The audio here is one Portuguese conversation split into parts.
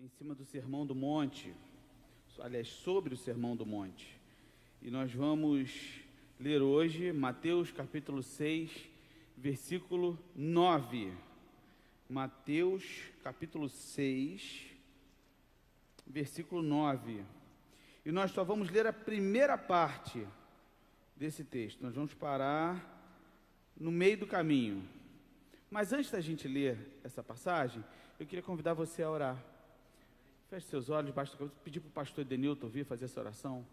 em cima do Sermão do Monte, aliás, sobre o Sermão do Monte. E nós vamos ler hoje Mateus capítulo 6, versículo 9. Mateus capítulo 6, versículo 9. E nós só vamos ler a primeira parte desse texto. Nós vamos parar no meio do caminho. Mas antes da gente ler essa passagem, eu queria convidar você a orar. Feche seus olhos, baixa a cabeça. Pedir para o pastor Denilton vir fazer essa oração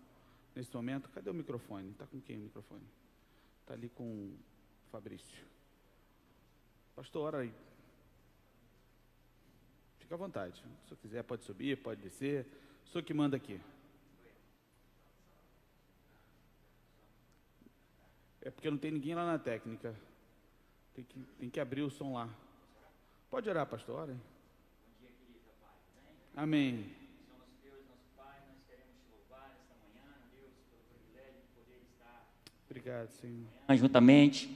nesse momento. Cadê o microfone? Está com quem o microfone? Está ali com o Fabrício. Pastor, ora aí. Fica à vontade. Se o senhor quiser, pode subir, pode descer. O senhor que manda aqui. É porque não tem ninguém lá na técnica. Tem que abrir o som lá. Pode orar, pastor, ora aí. Amém. Senhor nosso Deus, nosso Pai, nós queremos te louvar nesta manhã, Deus, pelo privilégio de poder estar. Obrigado, Senhor. Juntamente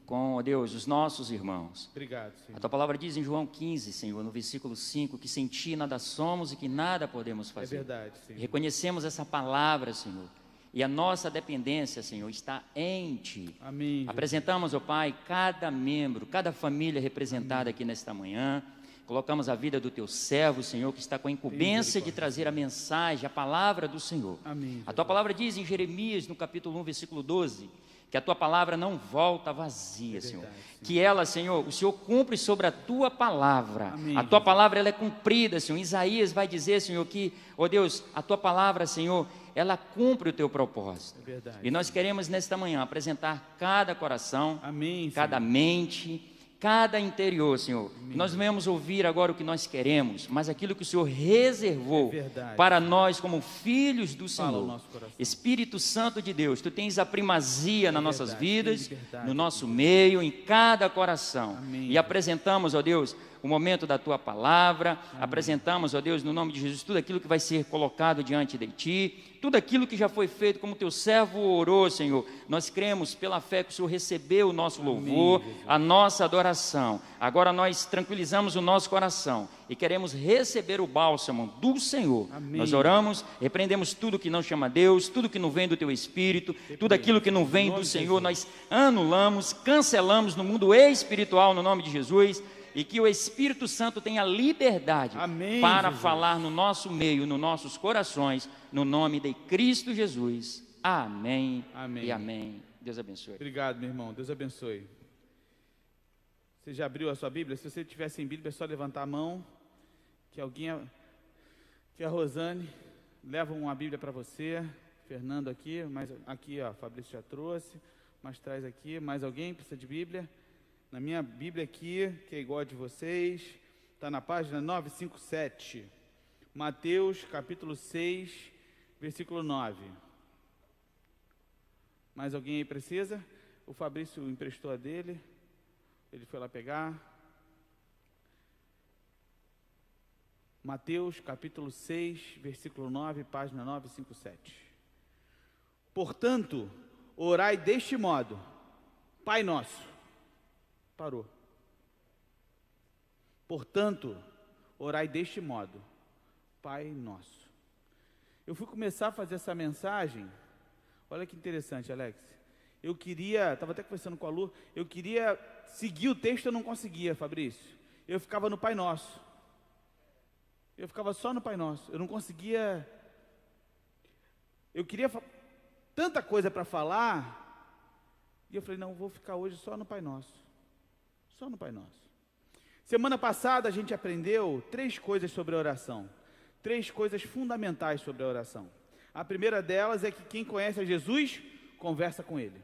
com, Deus, os nossos irmãos. Obrigado, Senhor. A tua palavra diz em João 15, Senhor, no versículo 5, que sem ti nada somos e que nada podemos É fazer. verdade, Senhor. Reconhecemos essa palavra, Senhor, e a nossa dependência, Senhor, está em ti. Amém. Jesus. Apresentamos, ó Pai, cada membro, cada família representada aqui nesta manhã. Colocamos a vida do teu servo, Senhor, que está com a incumbência de trazer a mensagem, a palavra do Senhor. Amém. A tua palavra diz em Jeremias, no capítulo 1, versículo 12, que a tua palavra não volta vazia, Senhor. Senhor. Que ela, Senhor, o Senhor cumpre sobre a tua palavra. Amém, a tua Jesus. palavra, ela é cumprida, Senhor. Isaías vai dizer, Senhor, que, ó Deus, a tua palavra, Senhor, ela cumpre o teu propósito. É verdade. E nós queremos, nesta manhã, apresentar cada coração, Amém, cada Senhor. mente, cada interior, Senhor. Nós não vamos ouvir agora o que nós queremos, mas aquilo que o Senhor reservou É verdade. para nós como filhos do Fala o Senhor. nosso coração. Espírito Santo de Deus, Tu tens a primazia nas nossas verdade, vidas, tem liberdade, no nosso meio, em cada coração. Amém. E apresentamos, ó Deus, o momento da Tua palavra, apresentamos, ó Deus, no nome de Jesus, tudo aquilo que vai ser colocado diante de Ti, tudo aquilo que já foi feito, como Teu servo orou, Senhor. Nós cremos pela fé que o Senhor recebeu o nosso louvor, Jesus. a nossa adoração. Agora nós tranquilizamos o nosso coração e queremos receber o bálsamo do Senhor. Amém. Nós oramos, repreendemos tudo que não chama Deus, tudo que não vem do Teu Espírito, tudo aquilo que não vem Em nome do de Senhor, Jesus. nós anulamos, cancelamos no mundo espiritual, no nome de Jesus, e que o Espírito Santo tenha liberdade Amém, para Jesus. falar no nosso meio, nos nossos corações, no nome de Cristo Jesus. Amém, Amém. e amém. Deus abençoe. Obrigado, meu irmão. Deus abençoe. Você já abriu a sua Bíblia? Se você tiver sem Bíblia, é só levantar a mão, que a Rosane leva uma Bíblia para você. Fernando aqui, mas aqui, ó, Fabrício já trouxe, mas traz aqui. Mais alguém precisa de Bíblia? Na minha Bíblia aqui, que é igual a de vocês, está na página 957. Mateus, capítulo 6, versículo 9. Mais alguém aí precisa? O Fabrício emprestou a dele. Ele foi lá pegar. Mateus, capítulo 6, versículo 9, página 957. Portanto, orai deste modo: Pai nosso. Parou. Portanto, orai deste modo: Pai nosso. Eu fui começar a fazer essa mensagem. Olha que interessante, Alex. Estava até conversando com a Lu, eu queria seguir o texto, eu não conseguia, Fabrício. Eu ficava no Pai Nosso. Eu ficava só no Pai Nosso. Eu não conseguia. Eu queria tanta coisa para falar. E eu falei, não, vou ficar hoje só no Pai Nosso. Só no Pai Nosso. Semana passada a gente aprendeu 3 coisas sobre a oração. 3 coisas fundamentais sobre a oração. A primeira delas é que quem conhece a Jesus, conversa com Ele.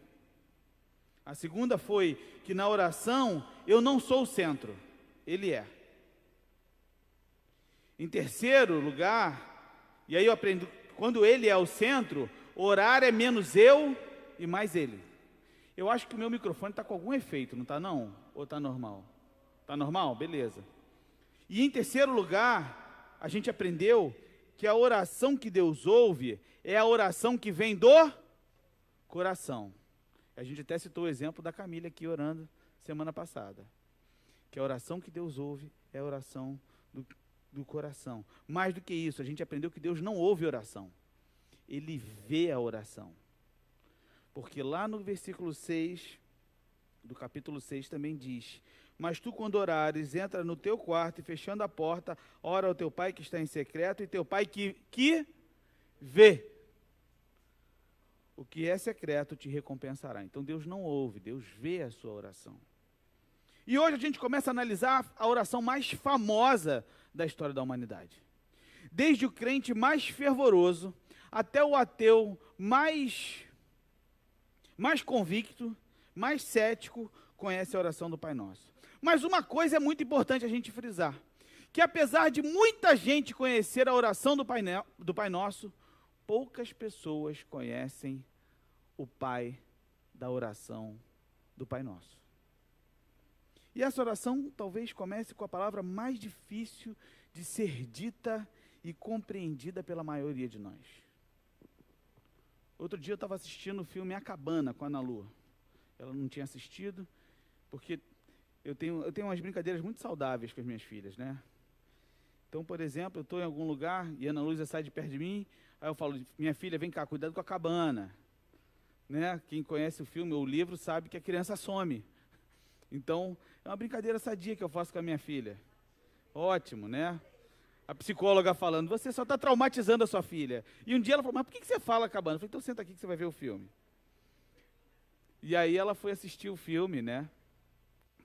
A segunda foi que na oração eu não sou o centro, Ele é. Em terceiro lugar, e aí eu aprendo, quando Ele é o centro, orar é menos eu e mais Ele. Eu acho que o meu microfone está com algum efeito, não está não? Ou está normal? Está normal? Beleza. E em terceiro lugar, a gente aprendeu que a oração que Deus ouve é a oração que vem do coração. A gente até citou o exemplo da Camila aqui orando semana passada. Que a oração que Deus ouve é a oração do coração. Mais do que isso, a gente aprendeu que Deus não ouve oração. Ele vê a oração. Porque lá no versículo 6, do capítulo 6 também diz: mas tu, quando orares, entra no teu quarto e, fechando a porta, ora ao teu pai que está em secreto, e teu pai que vê o que é secreto te recompensará. Então Deus não ouve, Deus vê a sua oração. E hoje a gente começa a analisar a oração mais famosa da história da humanidade. Desde o crente mais fervoroso até o ateu mais convicto, mais cético, conhece a oração do Pai Nosso. Mas uma coisa é muito importante a gente frisar, que apesar de muita gente conhecer a oração do Pai Nosso, poucas pessoas conhecem o Pai da oração do Pai Nosso. E essa oração talvez comece com a palavra mais difícil de ser dita e compreendida pela maioria de nós. Outro dia eu estava assistindo o filme A Cabana, com a Ana Lua. Ela não tinha assistido, porque eu tenho umas brincadeiras muito saudáveis com as minhas filhas, né? Então, por exemplo, eu estou em algum lugar e a Ana Luísa sai de perto de mim, aí eu falo: minha filha, vem cá, cuidado com a cabana. Né? Quem conhece o filme ou o livro sabe que a criança some. Então, é uma brincadeira sadia que eu faço com a minha filha. Ótimo, né? A psicóloga falando: você só está traumatizando a sua filha. E um dia ela falou: mas por que você fala cabana? Eu falei: então senta aqui que você vai ver o filme. E aí ela foi assistir o filme, né?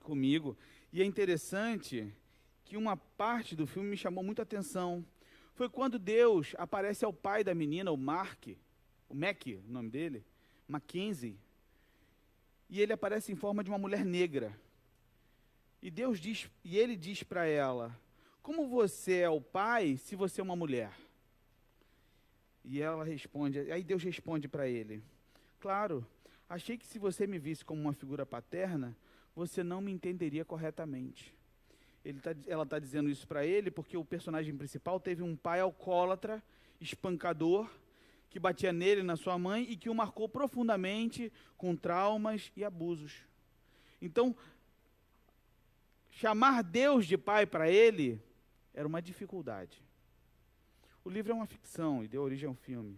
Comigo. E é interessante que uma parte do filme me chamou muito a atenção. Foi quando Deus aparece ao pai da menina, o Mac, o nome dele, Mackenzie, e ele aparece em forma de uma mulher negra. E ele diz para ela: como você é o pai se você é uma mulher? E ela responde, aí Deus responde para ele: claro, achei que se você me visse como uma figura paterna, você não me entenderia corretamente. Ela está dizendo isso para ele porque o personagem principal teve um pai alcoólatra, espancador, que batia nele e na sua mãe e que o marcou profundamente com traumas e abusos. Então, chamar Deus de pai para ele era uma dificuldade. O livro é uma ficção e deu origem a um filme.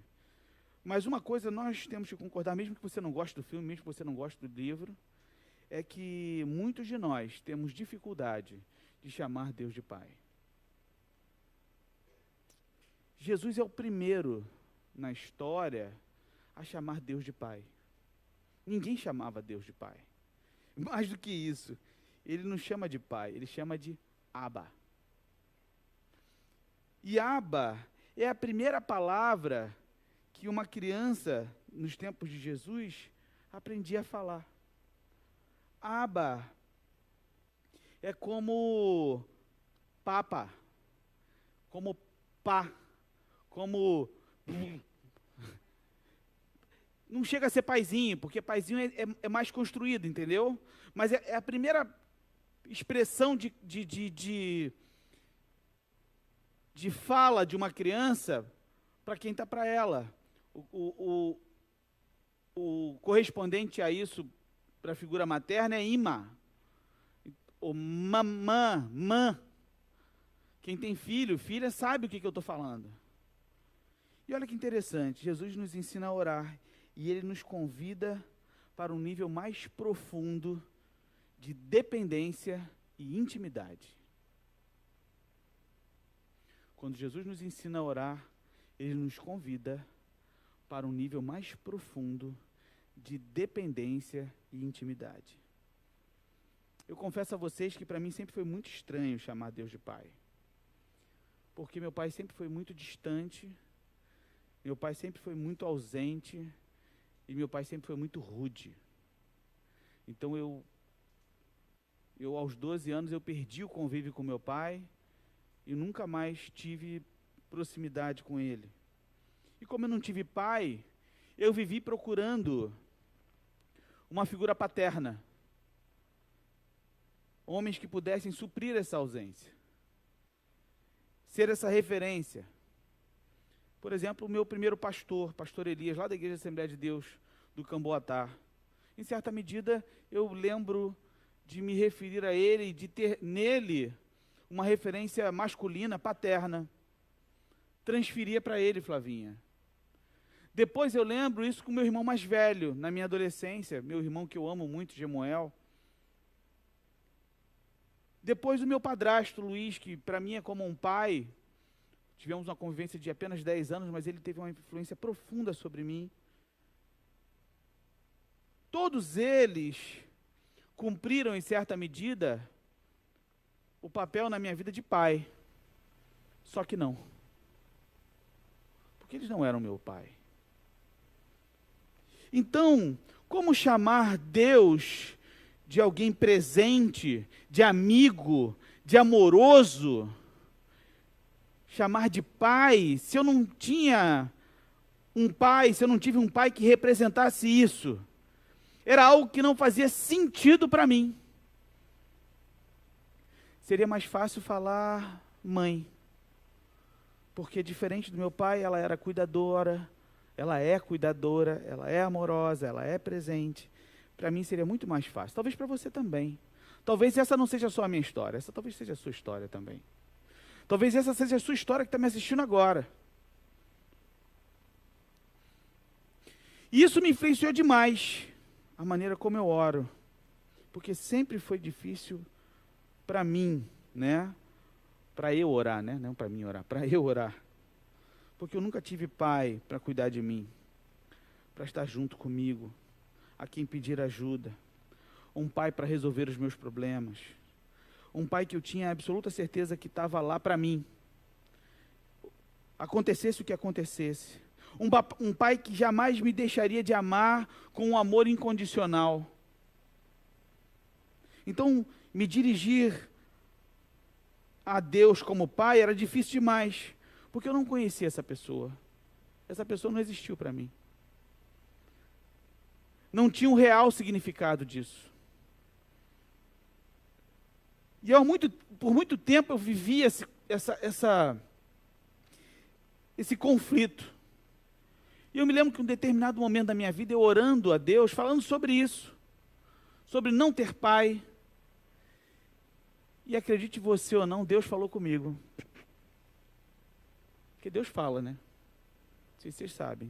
Mas uma coisa nós temos que concordar, mesmo que você não goste do filme, mesmo que você não goste do livro, é que muitos de nós temos dificuldade de chamar Deus de pai. Jesus é o primeiro na história a chamar Deus de pai. Ninguém chamava Deus de pai. Mais do que isso, ele não chama de pai, ele chama de Abba. E Abba é a primeira palavra que uma criança, nos tempos de Jesus, aprendia a falar. Abba é como papa, como pá, como... Não chega a ser paizinho, porque paizinho é mais construído, entendeu? Mas é a primeira expressão de fala de uma criança para quem está para ela. O correspondente a isso, para a figura materna, é ima. Ou mamã, mã. Quem tem filha, sabe o que eu estou falando. E olha que interessante, Jesus nos ensina a orar, e ele nos convida para um nível mais profundo de dependência e intimidade. Quando Jesus nos ensina a orar, ele nos convida para um nível mais profundo de dependência e intimidade. Eu confesso a vocês que para mim sempre foi muito estranho chamar Deus de pai. Porque meu pai sempre foi muito distante, meu pai sempre foi muito ausente, e meu pai sempre foi muito rude. Então eu aos 12 anos, eu perdi o convívio com meu pai, e nunca mais tive proximidade com ele. E como eu não tive pai, eu vivi procurando uma figura paterna. Homens que pudessem suprir essa ausência. Ser essa referência. Por exemplo, o meu primeiro pastor Elias, lá da Igreja Assembleia de Deus, do Camboatá. Em certa medida, eu lembro de me referir a ele e de ter nele uma referência masculina, paterna. Transferia para ele, Flavinha. Depois eu lembro isso com meu irmão mais velho, na minha adolescência, meu irmão que eu amo muito, Gemuel. Depois o meu padrasto, Luiz, que para mim é como um pai. Tivemos uma convivência de apenas 10 anos, mas ele teve uma influência profunda sobre mim. Todos eles cumpriram, em certa medida, o papel na minha vida de pai. Só que não. Porque eles não eram meu pai. Então, como chamar Deus de alguém presente, de amigo, de amoroso? Chamar de pai, se eu não tinha um pai, se eu não tive um pai que representasse isso? Era algo que não fazia sentido para mim. Seria mais fácil falar mãe. Porque diferente do meu pai, ela era cuidadora, ela é amorosa, ela é presente. Para mim seria muito mais fácil. Talvez para você também. Talvez essa não seja só a minha história, essa talvez seja a sua história também. Talvez essa seja a sua história que está me assistindo agora. E isso me influenciou demais, a maneira como eu oro. Porque sempre foi difícil para mim, né? Para eu orar, né? Não para mim orar, para eu orar. Porque eu nunca tive pai para cuidar de mim, para estar junto comigo, a quem pedir ajuda. Um pai para resolver os meus problemas. Um pai que eu tinha absoluta certeza que estava lá para mim. Acontecesse o que acontecesse. Um pai que jamais me deixaria de amar com um amor incondicional. Então, me dirigir a Deus como pai era difícil demais, porque eu não conhecia essa pessoa. Essa pessoa não existiu para mim. Não tinha um real significado disso. E por muito tempo eu vivia esse conflito. E eu me lembro que em um determinado momento da minha vida, eu orando a Deus, falando sobre isso, sobre não ter pai. E acredite você ou não, Deus falou comigo. Porque Deus fala, né? Não sei se vocês sabem.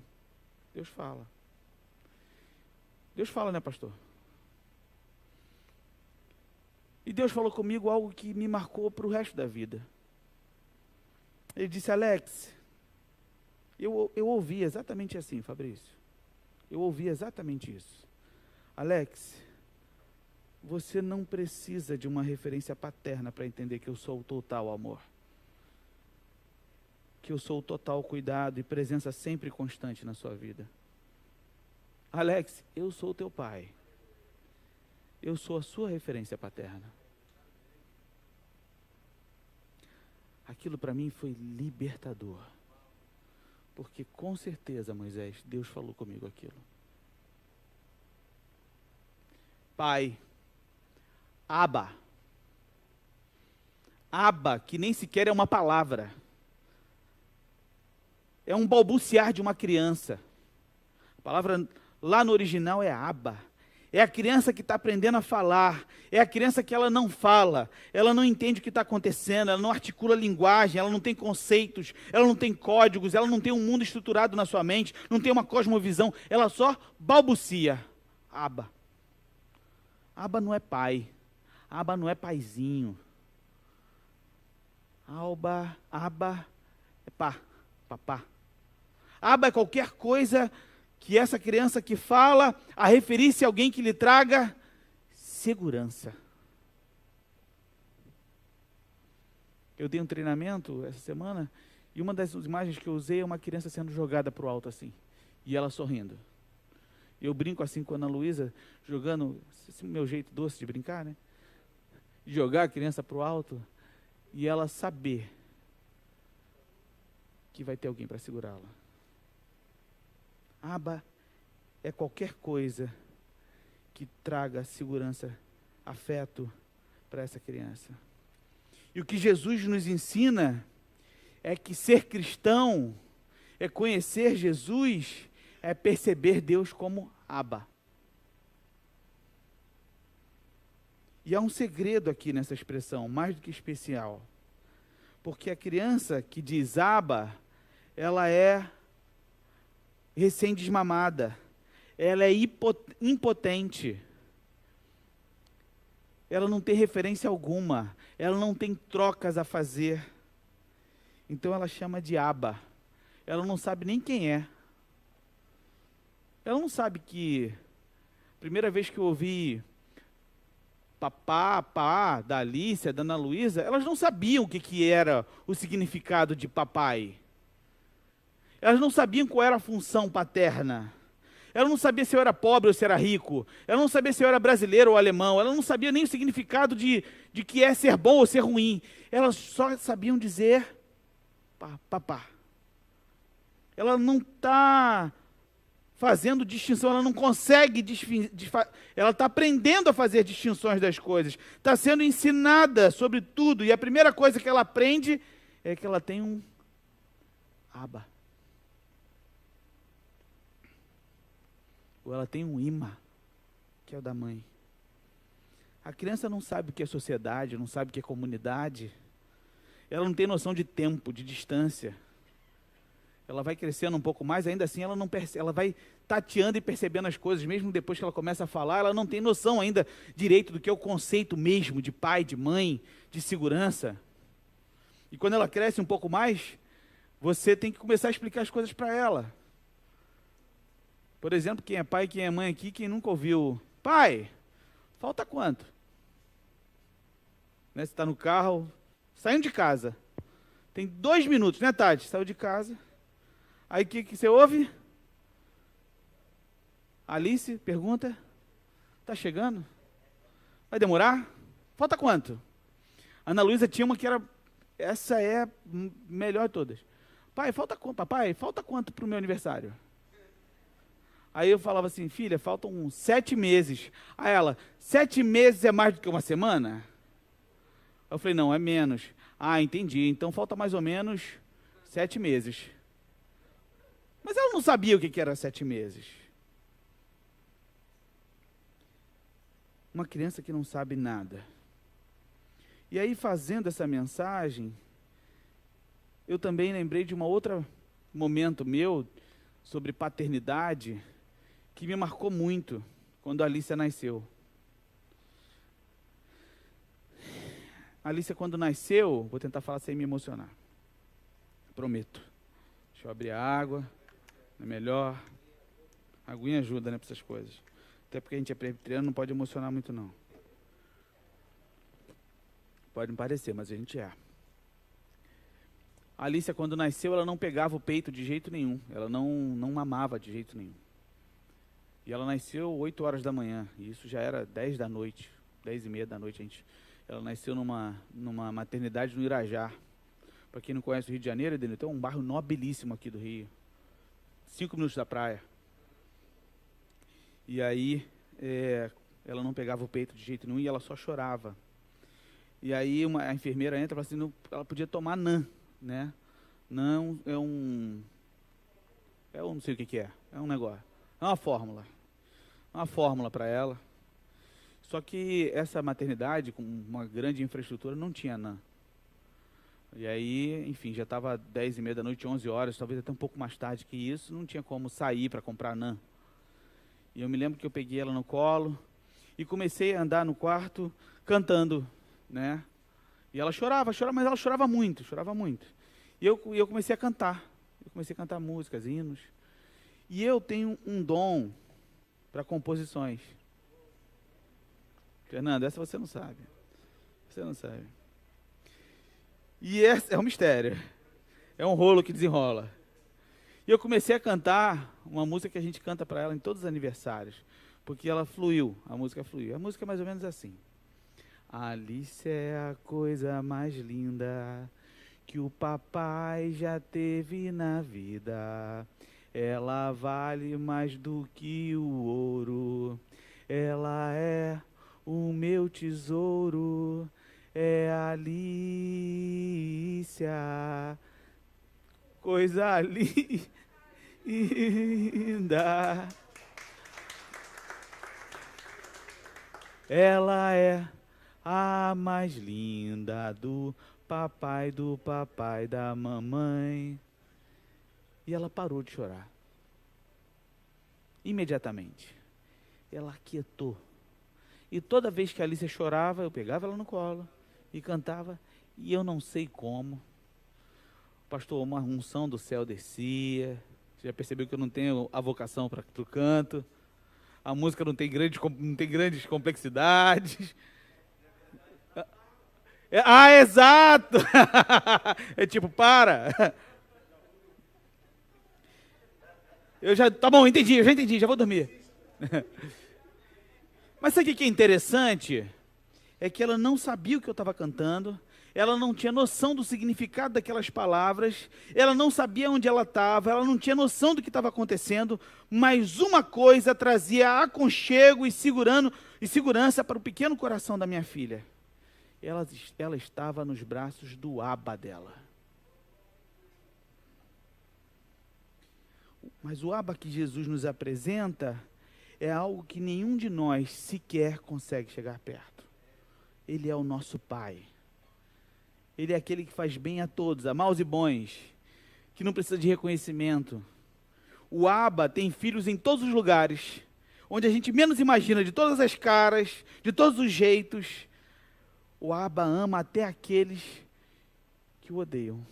Deus fala. Deus fala, né, pastor? E Deus falou comigo algo que me marcou para o resto da vida. Ele disse: Alex, eu ouvi exatamente assim, Fabrício. Eu ouvi exatamente isso. Alex, você não precisa de uma referência paterna para entender que eu sou o total amor. Que eu sou o total cuidado e presença sempre constante na sua vida. Alex, eu sou o teu pai. Eu sou a sua referência paterna. Aquilo para mim foi libertador. Porque com certeza, Moisés, Deus falou comigo aquilo. Pai, Abba. Abba, que nem sequer é uma palavra. É um balbuciar de uma criança. A palavra lá no original é Abba. É a criança que está aprendendo a falar. É a criança que ela não fala. Ela não entende o que está acontecendo. Ela não articula linguagem. Ela não tem conceitos. Ela não tem códigos. Ela não tem um mundo estruturado na sua mente. Não tem uma cosmovisão. Ela só balbucia. Abba. Abba não é pai. Abba não é paizinho. Abba é papá. Abba é qualquer coisa que essa criança que fala a referir-se a alguém que lhe traga segurança. Eu dei um treinamento essa semana e uma das imagens que eu usei é uma criança sendo jogada para o alto assim, e ela sorrindo. Eu brinco assim com a Ana Luísa, jogando, esse é o meu jeito doce de brincar, né? Jogar a criança para o alto e ela saber que vai ter alguém para segurá-la. Abba é qualquer coisa que traga segurança, afeto para essa criança. E o que Jesus nos ensina é que ser cristão é conhecer Jesus, é perceber Deus como Abba. E há um segredo aqui nessa expressão, mais do que especial. Porque a criança que diz Aba, ela é recém-desmamada, ela é impotente, ela não tem referência alguma, ela não tem trocas a fazer. Então ela chama de Aba. Ela não sabe nem quem é. Ela não sabe que, primeira vez que eu ouvi papá, pá, da Alicia, da Ana Luísa, elas não sabiam o que era o significado de papai. Elas não sabiam qual era a função paterna. Ela não sabia se eu era pobre ou se era rico. Ela não sabia se eu era brasileiro ou alemão. Ela não sabia nem o significado de que é ser bom ou ser ruim. Elas só sabiam dizer papá. Ela não está fazendo distinção, ela não consegue, ela está aprendendo a fazer distinções das coisas. Está sendo ensinada sobre tudo. E a primeira coisa que ela aprende é que ela tem um Aba. Ou ela tem um imã, que é o da mãe. A criança não sabe o que é sociedade, não sabe o que é comunidade. Ela não tem noção de tempo, de distância. Ela vai crescendo um pouco mais, ainda assim ela não percebe, ela vai tateando e percebendo as coisas, mesmo depois que ela começa a falar, ela não tem noção ainda direito do que é o conceito mesmo de pai, de mãe, de segurança. E quando ela cresce um pouco mais, você tem que começar a explicar as coisas para ela. Por exemplo, quem é pai, quem é mãe aqui, quem nunca ouviu, pai, falta quanto? Né, você está no carro, saindo de casa, tem 2 minutos, né, Tati? Saiu de casa, aí o que você ouve? Alice pergunta, está chegando? Vai demorar? Falta quanto? Ana Luísa tinha uma que era, essa é a melhor de todas. Pai, falta quanto? Papai, falta quanto para o meu aniversário? Aí eu falava assim, filha, faltam 7 meses. Aí ela, 7 meses é mais do que uma semana? Eu falei, não, é menos. Ah, entendi, então falta mais ou menos 7 meses. Mas ela não sabia o que era 7 meses. Uma criança que não sabe nada. E aí, fazendo essa mensagem, eu também lembrei de um outro momento meu sobre paternidade, que me marcou muito quando a Alicia nasceu. A Alicia, quando nasceu, vou tentar falar sem me emocionar. Prometo. Deixa eu abrir a água, é melhor. A aguinha ajuda, né, para essas coisas. Até porque a gente é presbiteriano, não pode emocionar muito, não. Pode me parecer, mas a gente é. A Alicia, quando nasceu, ela não pegava o peito de jeito nenhum. Ela não mamava de jeito nenhum. E ela nasceu 8 horas da manhã. E isso já era 10 da noite. 10 e meia da noite. Ela nasceu numa maternidade no Irajá. Para quem não conhece o Rio de Janeiro, tem um bairro nobilíssimo aqui do Rio. 5 minutos da praia. E aí, ela não pegava o peito de jeito nenhum e ela só chorava. E aí a enfermeira entra e fala assim, não, ela podia tomar NAN, né? NAN eu não sei o que é um negócio, é uma fórmula para ela. Só que essa maternidade, com uma grande infraestrutura, não tinha NAN. E aí, enfim, já estava 10 e meia da noite, 11 horas, talvez até um pouco mais tarde que isso, não tinha como sair para comprar NAN. E eu me lembro que eu peguei ela no colo e comecei a andar no quarto cantando, né? E ela chorava, mas ela chorava muito. E eu comecei a cantar. Eu comecei a cantar músicas, hinos. E eu tenho um dom para composições. Fernanda, essa você não sabe. Você não sabe. E esse é um mistério. É um rolo que desenrola. E eu comecei a cantar uma música que a gente canta para ela em todos os aniversários. Porque ela fluiu, a música fluiu. A música é mais ou menos assim. Alice é a coisa mais linda que o papai já teve na vida. Ela vale mais do que o ouro. Ela é o meu tesouro. É a Alicia. Coisa linda. Ela é a mais linda do papai da mamãe. E ela parou de chorar. Imediatamente. Ela aquietou. E toda vez que a Alicia chorava, eu pegava ela no colo e cantava. E eu não sei como. Pastor, uma unção do céu descia. Você já percebeu que eu não tenho a vocação para o canto. A música não tem grandes complexidades. Exato! É tipo, para! Tá bom, entendi, já vou dormir. Mas sabe o que é interessante? É que ela não sabia o que eu estava cantando, ela não tinha noção do significado daquelas palavras, ela não sabia onde ela estava, ela não tinha noção do que estava acontecendo, mas uma coisa trazia aconchego e segurança para o pequeno coração da minha filha. Ela estava nos braços do Abba dela. Mas o Abba que Jesus nos apresenta é algo que nenhum de nós sequer consegue chegar perto. Ele é o nosso Pai. Ele é aquele que faz bem a todos, a maus e bons, que não precisa de reconhecimento. O Abba tem filhos em todos os lugares, onde a gente menos imagina, de todas as caras, de todos os jeitos. O Abba ama até aqueles que o odeiam.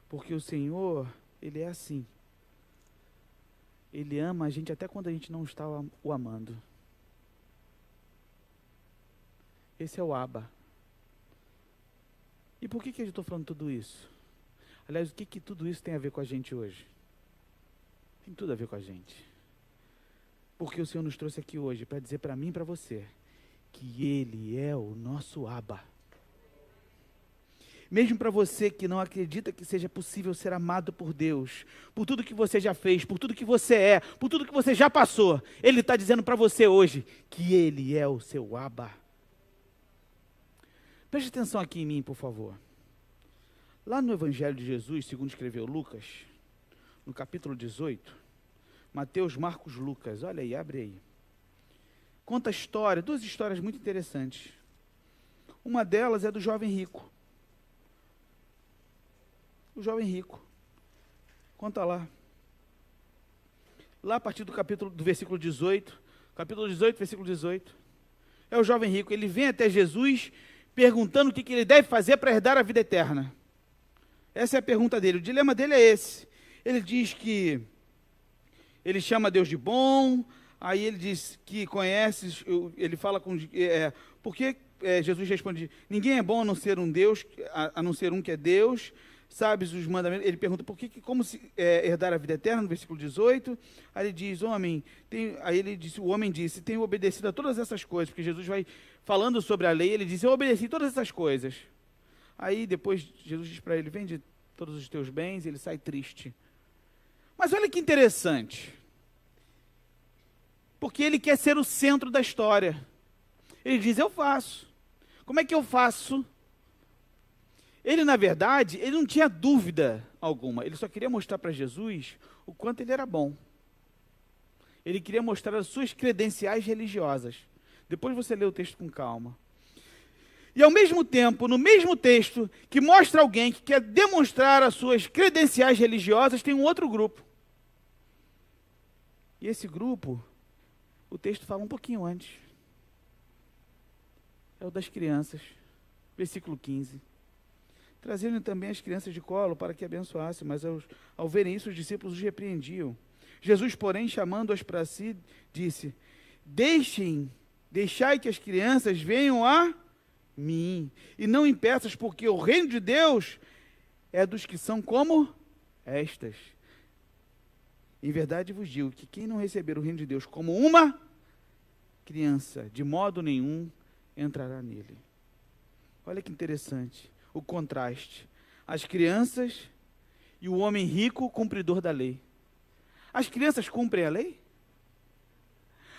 Porque o Senhor, Ele é assim. Ele ama a gente até quando a gente não está o amando. Esse é o Abba. E por que eu estou falando tudo isso? Aliás, o que tudo isso tem a ver com a gente hoje? Tem tudo a ver com a gente. Porque o Senhor nos trouxe aqui hoje para dizer para mim e para você que Ele é o nosso Abba. Mesmo para você que não acredita que seja possível ser amado por Deus, por tudo que você já fez, por tudo que você é, por tudo que você já passou, Ele está dizendo para você hoje que Ele é o seu Abba. Preste atenção aqui em mim, por favor. Lá no Evangelho de Jesus, segundo escreveu Lucas, no capítulo 18, Mateus, Marcos, Lucas, olha aí, abre aí. Conta a história, duas histórias muito interessantes. Uma delas é do jovem rico. O jovem rico. Conta lá. Lá a partir do versículo 18, capítulo 18, versículo 18. É o jovem rico, ele vem até Jesus perguntando o que ele deve fazer para herdar a vida eterna. Essa é a pergunta dele, o dilema dele é esse. Ele diz que ele chama Deus de bom, aí ele diz que conhece, ele fala com... porque Jesus responde, ninguém é bom a não ser um Deus, a não ser um que é Deus, sabes os mandamentos. Ele pergunta como se herdar a vida eterna, no versículo 18. Aí ele diz, o homem disse, tenho obedecido a todas essas coisas, porque Jesus vai falando sobre a lei, ele diz, eu obedeci todas essas coisas. Aí depois Jesus diz para ele, vende todos os teus bens, e ele sai triste. Mas olha que interessante, porque ele quer ser o centro da história. Ele diz, eu faço. Como é que eu faço? Ele, na verdade, ele não tinha dúvida alguma. Ele só queria mostrar para Jesus o quanto ele era bom. Ele queria mostrar as suas credenciais religiosas. Depois você lê o texto com calma. E ao mesmo tempo, no mesmo texto, que mostra alguém que quer demonstrar as suas credenciais religiosas, tem um outro grupo. E esse grupo, o texto fala um pouquinho antes. É o das crianças. Versículo 15. Traziam também as crianças de colo para que abençoassem, mas ao verem isso, os discípulos os repreendiam. Jesus, porém, chamando-as para si, disse, deixai que as crianças venham a mim, e não impeças, porque o reino de Deus é dos que são como estas. Em verdade vos digo que quem não receber o reino de Deus como uma criança, de modo nenhum entrará nele. Olha que interessante o contraste. As crianças e o homem rico, cumpridor da lei. As crianças cumprem a lei?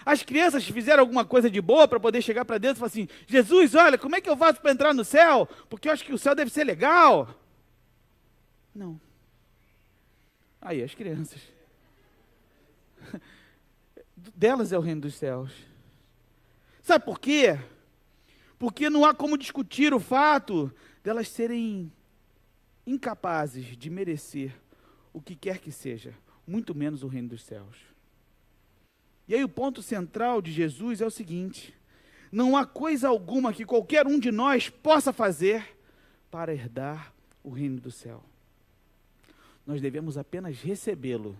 As crianças fizeram alguma coisa de boa para poder chegar para Deus e falar assim, Jesus, olha, como é que eu faço para entrar no céu? Porque eu acho que o céu deve ser legal. Não. Aí, as crianças. delas é o reino dos céus. Sabe por quê? Porque não há como discutir o fato delas serem incapazes de merecer o que quer que seja, muito menos o reino dos céus. E aí o ponto central de Jesus é o seguinte: não há coisa alguma que qualquer um de nós possa fazer para herdar o reino do céu. Nós devemos apenas recebê-lo,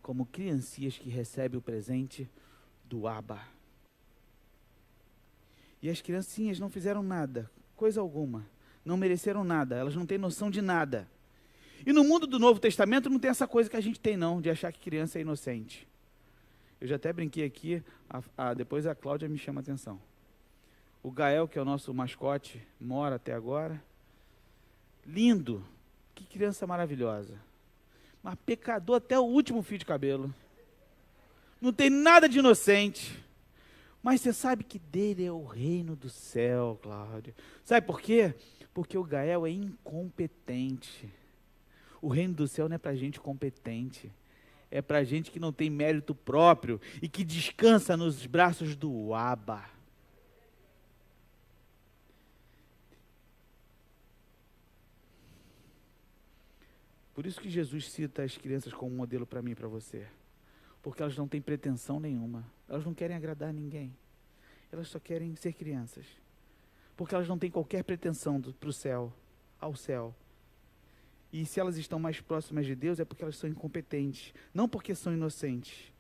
como criancinhas que recebem o presente do Abba. E as criancinhas não fizeram nada, coisa alguma, não mereceram nada, elas não têm noção de nada. E no mundo do Novo Testamento não tem essa coisa que a gente tem não, de achar que criança é inocente. Eu já até brinquei aqui, depois a Cláudia me chama a atenção. O Gael, que é o nosso mascote, mora até agora. Lindo, que criança maravilhosa. Mas pecador até o último fio de cabelo. Não tem nada de inocente. Mas você sabe que dele é o reino do céu, Cláudia. Sabe por quê? Porque o Gael é incompetente. O reino do céu não é para gente competente. É para gente que não tem mérito próprio e que descansa nos braços do Abba. Por isso que Jesus cita as crianças como modelo para mim e para você. Porque elas não têm pretensão nenhuma. Elas não querem agradar ninguém. Elas só querem ser crianças. Porque elas não têm qualquer pretensão para o céu, ao céu. E se elas estão mais próximas de Deus é porque elas são incompetentes. Não porque são inocentes.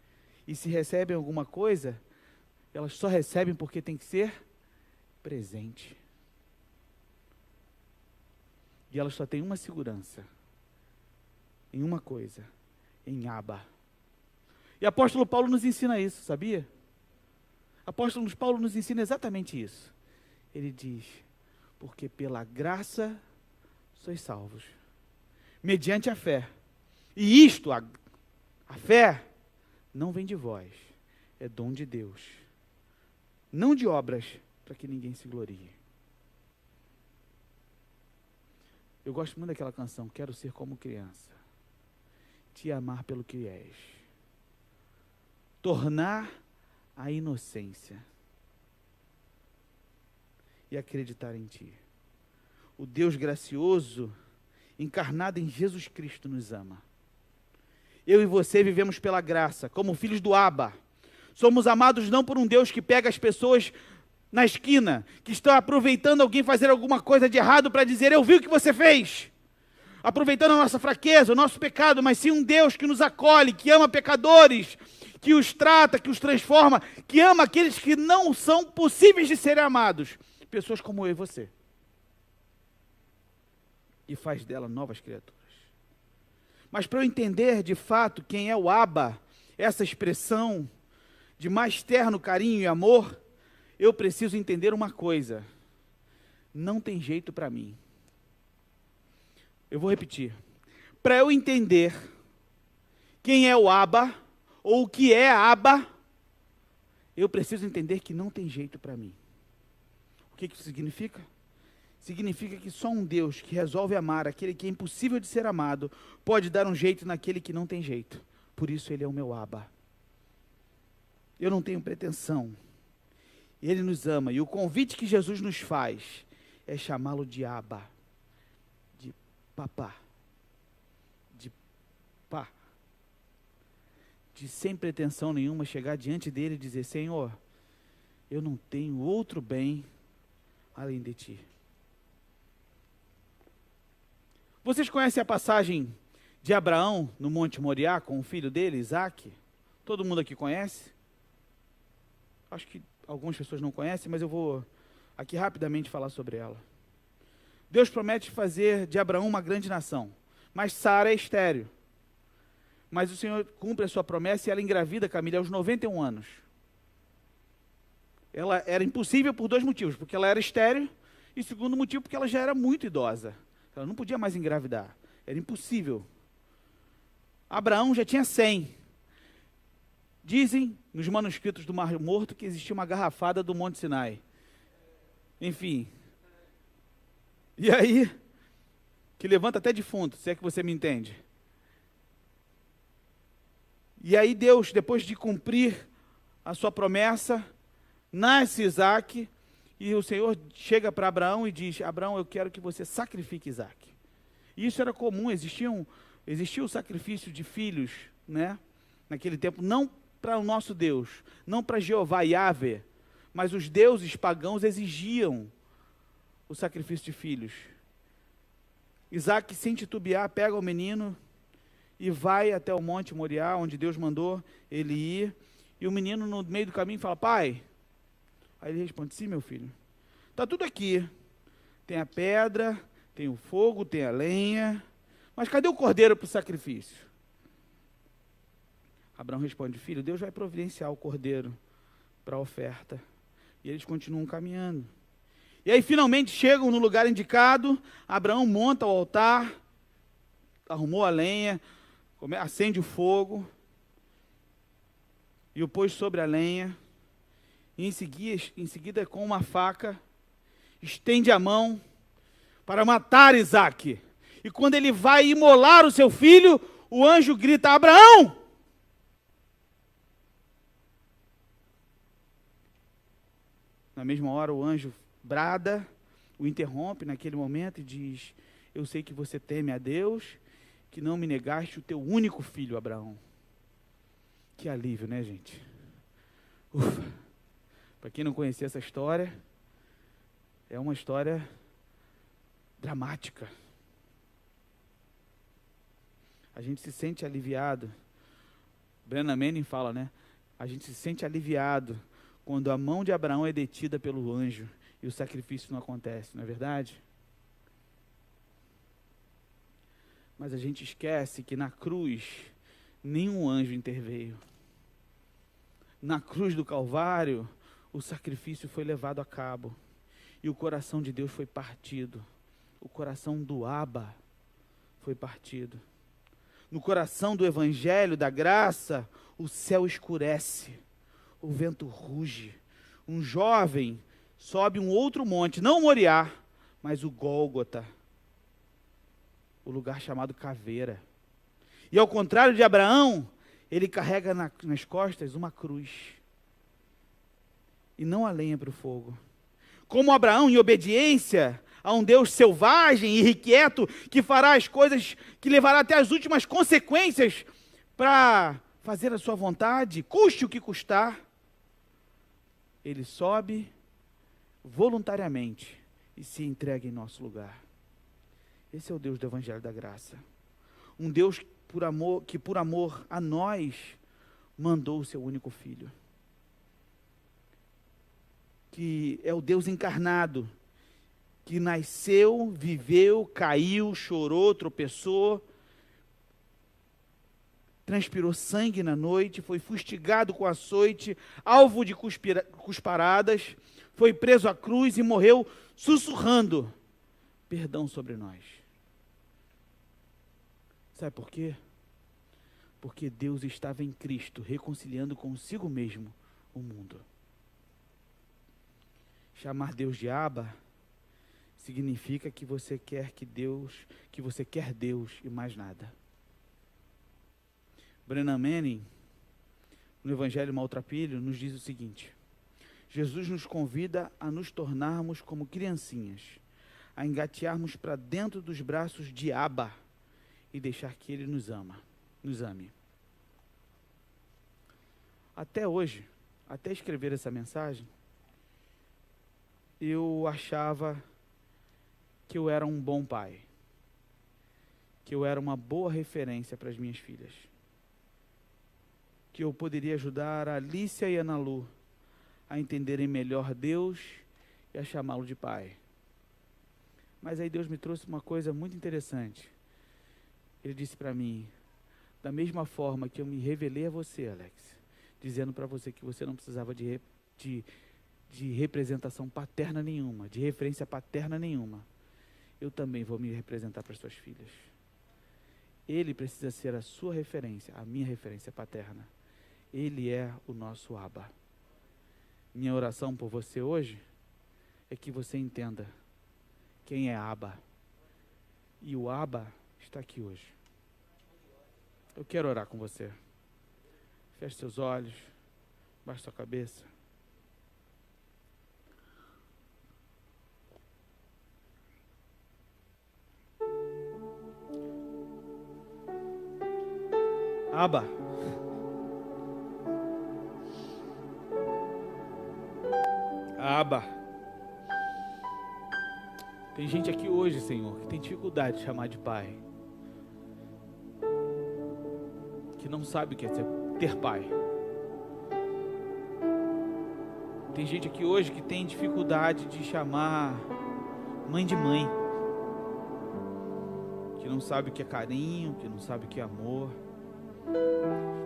E se recebem alguma coisa, elas só recebem porque tem que ser presente. E elas só têm uma segurança. Em uma coisa. Em Abba. E apóstolo Paulo nos ensina isso, sabia? Apóstolo Paulo nos ensina exatamente isso. Ele diz, porque pela graça sois salvos, mediante a fé. E isto, a fé, não vem de vós, é dom de Deus. Não de obras, para que ninguém se glorie. Eu gosto muito daquela canção, quero ser como criança, te amar pelo que és. Tornar a inocência e acreditar em Ti. O Deus gracioso, encarnado em Jesus Cristo, nos ama. Eu e você vivemos pela graça, como filhos do Abba. Somos amados não por um Deus que pega as pessoas na esquina, que estão aproveitando alguém fazer alguma coisa de errado para dizer, eu vi o que você fez. Aproveitando a nossa fraqueza, o nosso pecado, mas sim um Deus que nos acolhe, que ama pecadores, que os trata, que os transforma, que ama aqueles que não são possíveis de serem amados. Pessoas como eu e você. E faz dela novas criaturas. Mas para eu entender de fato quem é o Abba, essa expressão de mais terno carinho e amor, eu preciso entender uma coisa. Não tem jeito para mim. Eu vou repetir. Para eu entender quem é o Abba, ou o que é Abba, eu preciso entender que não tem jeito para mim. O que isso significa? Significa que só um Deus que resolve amar aquele que é impossível de ser amado, pode dar um jeito naquele que não tem jeito. Por isso Ele é o meu Abba. Eu não tenho pretensão. Ele nos ama. E o convite que Jesus nos faz é chamá-lo de Abba. De papá. De pá. De sem pretensão nenhuma chegar diante dele e dizer, Senhor, eu não tenho outro bem além de Ti. Vocês conhecem a passagem de Abraão no Monte Moriá com o filho dele, Isaque? Todo mundo aqui conhece? Acho que algumas pessoas não conhecem, mas eu vou aqui rapidamente falar sobre ela. Deus promete fazer de Abraão uma grande nação, mas Sara é estéril. Mas o Senhor cumpre a sua promessa e ela engravida Camila aos 91 anos. Ela era impossível por dois motivos, porque ela era estéril, e segundo motivo, porque ela já era muito idosa. Ela não podia mais engravidar, era impossível. Abraão já tinha 100. Dizem, nos manuscritos do Mar Morto, que existia uma garrafada do Monte Sinai. Enfim. E aí, que levanta até defunto, se é que você me entende. E aí Deus, depois de cumprir a sua promessa, nasce Isaac, e o Senhor chega para Abraão e diz: Abraão, eu quero que você sacrifique Isaac. E isso era comum, existia o sacrifício de filhos, né? Naquele tempo, não para o nosso Deus, não para Jeová, Yahvé, mas os deuses pagãos exigiam o sacrifício de filhos. Isaac, sem titubear, pega o menino e vai até o Monte Moriá, onde Deus mandou ele ir, e o menino no meio do caminho fala: pai. Aí ele responde: sim, meu filho, está tudo aqui, tem a pedra, tem o fogo, tem a lenha, mas cadê o cordeiro para o sacrifício? Abraão responde: filho, Deus vai providenciar o cordeiro para a oferta. E eles continuam caminhando. E aí finalmente chegam no lugar indicado, Abraão monta o altar, arrumou a lenha, acende o fogo, e o pôs sobre a lenha, e em seguida com uma faca, estende a mão para matar Isaque. E quando ele vai imolar o seu filho, o anjo grita: Abraão! Na mesma hora o anjo brada, o interrompe naquele momento e diz: eu sei que você teme a Deus, que não me negaste o teu único filho, Abraão. Que alívio, né, gente? Ufa! Para quem não conhecia essa história, é uma história dramática. A gente se sente aliviado. Brennan Manning fala, né? A gente se sente aliviado quando a mão de Abraão é detida pelo anjo e o sacrifício não acontece, não é verdade? Mas a gente esquece que na cruz nenhum anjo interveio. Na cruz do Calvário, o sacrifício foi levado a cabo e o coração de Deus foi partido. O coração do Abba foi partido. No coração do Evangelho, da graça, o céu escurece, o vento ruge. Um jovem sobe um outro monte, não Moriá, mas o Gólgota, o lugar chamado Caveira. E ao contrário de Abraão, ele carrega nas costas uma cruz, e não a lenha para o fogo. Como Abraão, em obediência a um Deus selvagem e irrequieto, que fará as coisas, que levará até as últimas consequências para fazer a sua vontade, custe o que custar, ele sobe voluntariamente e se entrega em nosso lugar. Esse é o Deus do Evangelho da Graça. Um Deus que por amor a nós mandou o seu único filho. Que é o Deus encarnado, que nasceu, viveu, caiu, chorou, tropeçou, transpirou sangue na noite, foi fustigado com açoite, alvo de cusparadas, foi preso à cruz e morreu sussurrando perdão sobre nós. Sabe por quê? Porque Deus estava em Cristo, reconciliando consigo mesmo o mundo. Chamar Deus de Abba significa que você quer Deus e mais nada. Brennan Manning, no Evangelho Maltrapilho, nos diz o seguinte: Jesus nos convida a nos tornarmos como criancinhas, a engatearmos para dentro dos braços de Abba e deixar que Ele nos ame. Até hoje, até escrever essa mensagem, eu achava que eu era um bom pai, que eu era uma boa referência para as minhas filhas, que eu poderia ajudar a Alicia e a Ana Lu a entenderem melhor Deus e a chamá-lo de pai. Mas aí Deus me trouxe uma coisa muito interessante. Ele disse para mim: da mesma forma que eu me revelei a você, Alex, dizendo para você que você não precisava de representação paterna nenhuma, de referência paterna nenhuma, eu também vou me representar para as suas filhas. Ele precisa ser a sua referência, a minha referência paterna. Ele é o nosso Abba. Minha oração por você hoje é que você entenda quem é Abba. E o Abba está aqui hoje. Eu quero orar com você. Feche seus olhos, Baixa sua cabeça. Abba. Abba. Tem gente aqui hoje, Senhor, que tem dificuldade de chamar de pai. Que não sabe o que é ter pai. Tem gente aqui hoje que tem dificuldade de chamar mãe de mãe. Que não sabe o que é carinho, que não sabe o que é amor.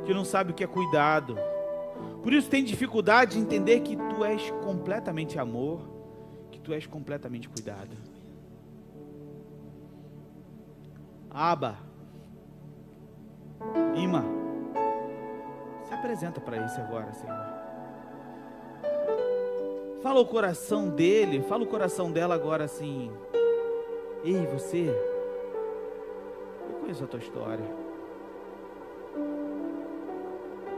Que não sabe o que é cuidado. Por isso tem dificuldade de entender que tu és completamente amor, que tu és completamente cuidado. Abba, Ima, se apresenta para esse agora, Senhor. Fala o coração dele, fala o coração dela agora assim: ei, você, eu conheço a tua história.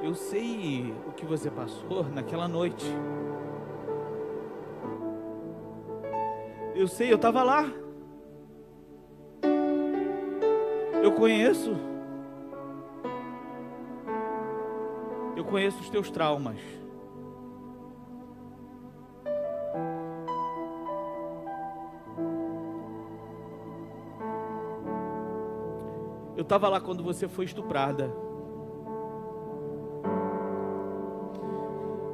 Eu sei o que você passou naquela noite. Eu sei, eu estava lá. Eu conheço. Eu conheço os teus traumas. Eu estava lá quando você foi estuprada.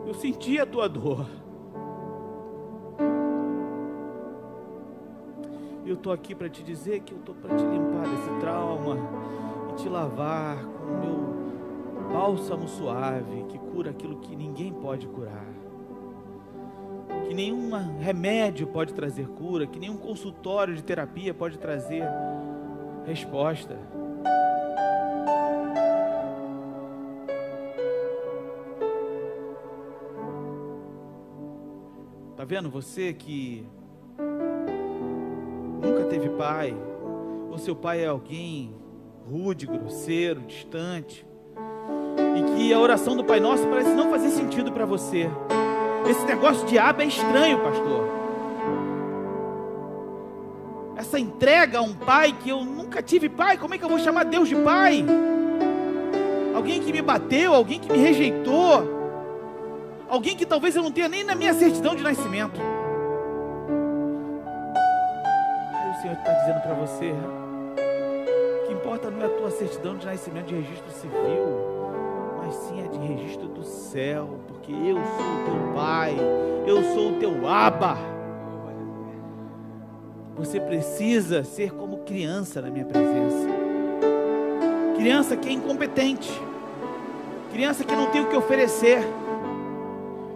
Eu senti a tua dor. Eu estou aqui para te dizer que eu estou para te limpar desse trauma e te lavar com o meu bálsamo suave que cura aquilo que ninguém pode curar, que nenhum remédio pode trazer cura, que nenhum consultório de terapia pode trazer resposta. Tá vendo? Você que nunca teve pai, ou seu pai é alguém rude, grosseiro, distante, e que a oração do Pai Nosso parece não fazer sentido para você. Esse negócio de Abba é estranho, pastor. Essa entrega a um pai que eu nunca tive pai, como é que eu vou chamar Deus de pai? Alguém que me bateu, alguém que me rejeitou, alguém que talvez eu não tenha nem na minha certidão de nascimento. Aí o Senhor está dizendo para você: o que importa não é a tua certidão de nascimento de registro civil, mas sim a de registro do céu, porque eu sou o teu pai, eu sou o teu Abba. Você precisa ser como criança na minha presença. Criança que é incompetente, criança que não tem o que oferecer,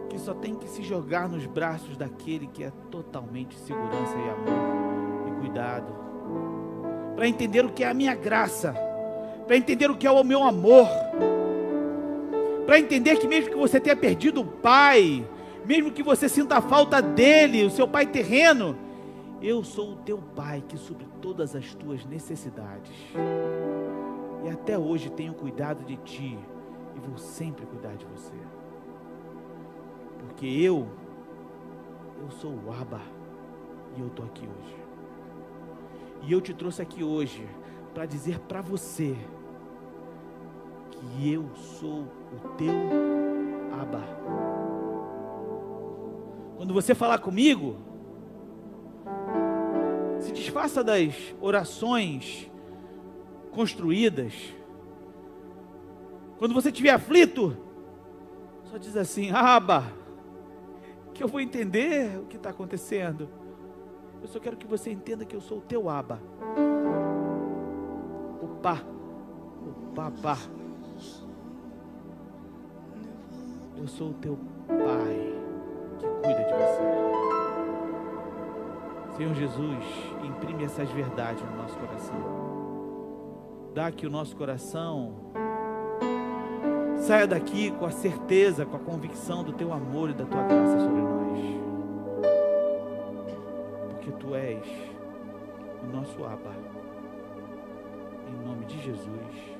que só tem que se jogar nos braços daquele que é totalmente segurança e amor e cuidado, para entender o que é a minha graça, para entender o que é o meu amor, para entender que mesmo que você tenha perdido o pai, mesmo que você sinta a falta dele, o seu pai terreno, eu sou o teu pai que supre todas as tuas necessidades, e até hoje tenho cuidado de ti, e vou sempre cuidar de você, porque eu sou o Abba, e eu estou aqui hoje, e eu te trouxe aqui hoje para dizer para você que eu sou o teu Abba. Quando você falar comigo, se desfaça das orações construídas. Quando você estiver aflito, só diz assim: Abba, que eu vou entender o que está acontecendo. Eu só quero que você entenda que eu sou o teu Abba, o Papá. Eu sou o teu Pai que cuida de você. Senhor Jesus, imprime essas verdades no nosso coração. Dá que o nosso coração saia daqui com a certeza, com a convicção do teu amor e da tua graça sobre nós. Porque tu és o nosso Abba. Em nome de Jesus.